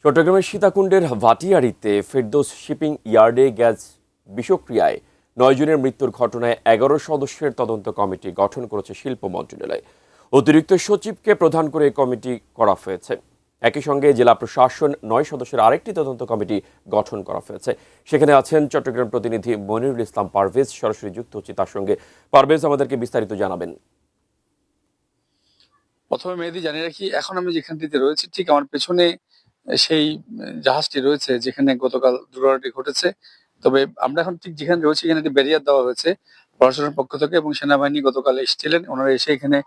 চট্টগ্রামের সীতাকুণ্ডের ভাটিয়ারীতে ফেরদৌস শিপিং ইয়ার্ডে গ্যাস বিষক্রিয়ায় ৯ জনের মৃত্যুর ঘটনায় ১১ সদস্যের তদন্ত কমিটি গঠন করেছে শিল্প মন্ত্রণালয়। অতিরিক্ত সচিবকে প্রধান করে কমিটি করা হয়েছে। একই সঙ্গে জেলা প্রশাসন ৯ সদস্যের আরেকটি তদন্ত কমিটি গঠন করা হয়েছে। সেখানে আছেন চট্টগ্রাম প্রতিনিধি মনিরুল ইসলাম পারভেজ, সরাসরি যুক্ত হচ্ছে তার সঙ্গে। পারভেজ, আমাদেরকে বিস্তারিত জানাবেন। প্রথমে মেহেদী জানিয়ে রাখি, এখন আমি যেখানটিতে রয়েছি ঠিক আমার পেছনে সেই জাহাজটি রয়েছে যেখানে গতকাল দুর্ঘটনাটি ঘটেছে। তবে আমরা এখন ঠিক যেখানে রয়েছি এখানে একটি ব্যারিয়ার দেওয়া হয়েছে প্রশাসনের পক্ষ থেকে, এবং সেনাবাহিনী গতকাল এসেছিলেন। ওনারা এসে এখানে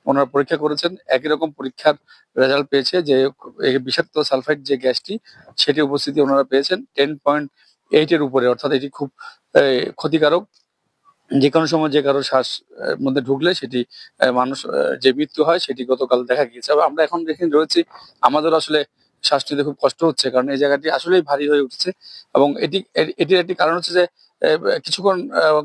ওনারা পরীক্ষা করেছেন, একই রকম পরীক্ষার রেজাল্ট পেয়েছে যে এই বিষাক্ত সালফাইড যে গ্যাসটি সেটি উপস্থিতি ওনারা পেয়েছেন 10.8 এর উপরে, অর্থাৎ এটি খুব ক্ষতিকারক। যে কোনো সময় যে কারো শ্বাস মধ্যে ঢুকলে সেটি মানুষ যে মৃত্যু হয় সেটি গতকাল দেখা গিয়েছে। আমরা এখন যেখানে রয়েছি আমাদের আসলে শ্বাস নিতে খুব কষ্ট হচ্ছে, কারণ এই জায়গাটি আসলেই ভারী হয়ে উঠেছে। এবং এটির একটি কারণ হচ্ছে যে কিছুক্ষণ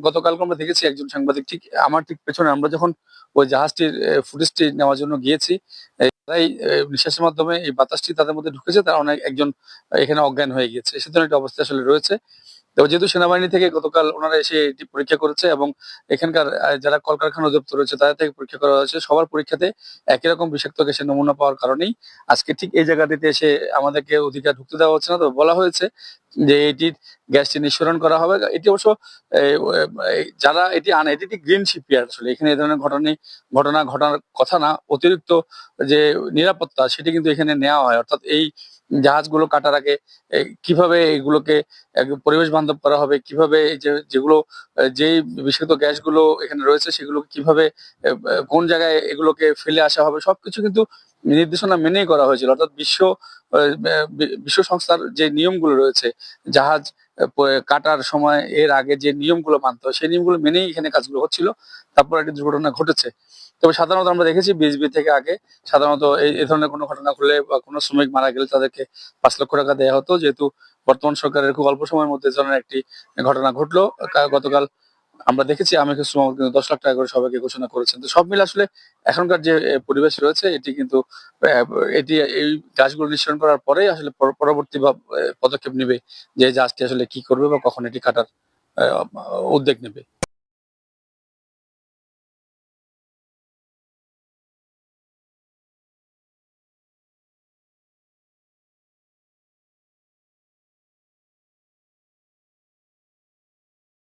গতকালকে আমরা দেখেছি একজন সাংবাদিক ঠিক আমার ঠিক পেছনে, আমরা যখন ওই জাহাজটির ফুটেজটি নেওয়ার জন্য গিয়েছি, তারাই নিঃশ্বাসের মাধ্যমে এই বাতাসটি তাদের মধ্যে ঢুকেছে, তারা অনেক একজন এখানে অজ্ঞান হয়ে গিয়েছে। সেজন্য একটা অবস্থা আসলে রয়েছে। তো যেহেতু সেনাবাহিনী থেকে গতকাল ওনারা এসে এটি পরীক্ষা করেছে, এবং এখানকার যারা কলকারখানা অধিদপ্তর রয়েছে তাদের থেকে পরীক্ষা করা হয়েছে, সবার পরীক্ষাতে একই রকম বিষাক্ত গ্যাসের নমুনা পাওয়ার কারণেই আজকে ঠিক এই জায়গাটিতে এসে আমাদেরকে অধিকার ঢুকতে দেওয়া হচ্ছে না। তো বলা হয়েছে যে এটির গ্যাসটি নিঃসরণ করা হবে। এটি অবশ্য যারা এটি আনে এটি একটি গ্রিন শিপইয়ার্ড, আসলে এখানে এই ধরনের ঘটনা ঘটার কথা না। অতিরিক্ত যে নিরাপত্তা সেটি কিন্তু এখানে নেওয়া হয়, অর্থাৎ এই জাহাজগুলো কাটার আগে কিভাবে এগুলোকে পরিবেশ বান্ধব করা হবে, কিভাবে এই যে যেগুলো যেই বিষাক্ত গ্যাসগুলো এখানে রয়েছে সেগুলো কিভাবে কোন জায়গায় এগুলোকে ফেলে আসা হবে, সবকিছু কিন্তু নির্দেশনা মেনেই করা হয়েছিল। অর্থাৎ বিশ্ব সংস্থার যে নিয়মগুলো রয়েছে জাহাজ কাটার সময় এর আগে যে নিয়মগুলো মানতে হয় সেই নিয়মগুলো মেনেই এখানে কাজগুলো হচ্ছিল। তারপর একটি দুর্ঘটনা ঘটেছে। তবে সাধারণত আমরা দেখেছি বিএসবি থেকে আগে সাধারণত এই ধরনের কোনো ঘটনা ঘটলে বা কোনো শ্রমিক মারা গেলে তাদেরকে ৫ লক্ষ টাকা দেওয়া হতো। যেহেতু বর্তমান সরকারের খুব অল্প সময়ের মধ্যে এ ধরনের একটি ঘটনা ঘটলো, গতকাল আমরা দেখেছি আমি শ্রমিক কিন্তু ১০ লাখ টাকা করে সবাইকে ঘোষণা করেছেন। তো সব মিলে আসলে এখনকার যে পরিবেশ রয়েছে এটি কিন্তু আহ, এটি এই গাছগুলো নিঃসরণ করার পরেই আসলে পরবর্তী পদক্ষেপ নেবে যে জাহাজটি আসলে কি করবে বা কখন এটি কাটার উদ্যোগ নেবে।